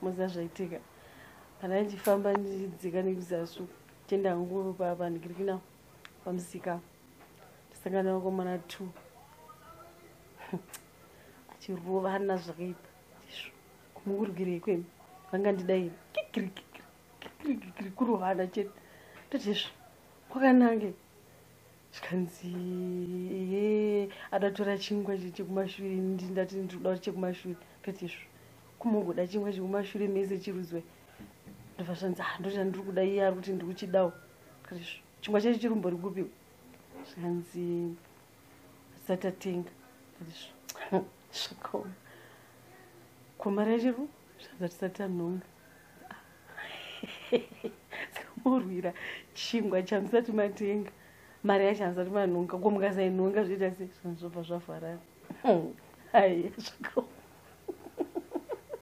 muzazvaitika kana ndichifamba ndichidzika nekuzasi tienda nguru papa ndikirikina pamusika tisangana vakomana 2 achirovana zvakaipa kumungurukirei kwemi vanga ndidai kurovana chete totizvo kwakanange zvikanzi adatora chingwa chekumashure ndati ndikuda kuti chekumashure totizvo kumungoda chingwa chekumashure mese chiruzwe ndofashanza ndoti ndiri kuda iye ari kuti ndiri kuchidawo totizvo chingwa chacho chirumbori kupi zvikanzi satatenga totizvo zvakaoma komari yachiru zvanza tisati tanhonga sikamurwira chingwa chamusati matenga mari yacho hamusati manhonga ko mukasainhonga zvoita sei zvanhu zvobva zvavharana ai zvakaoma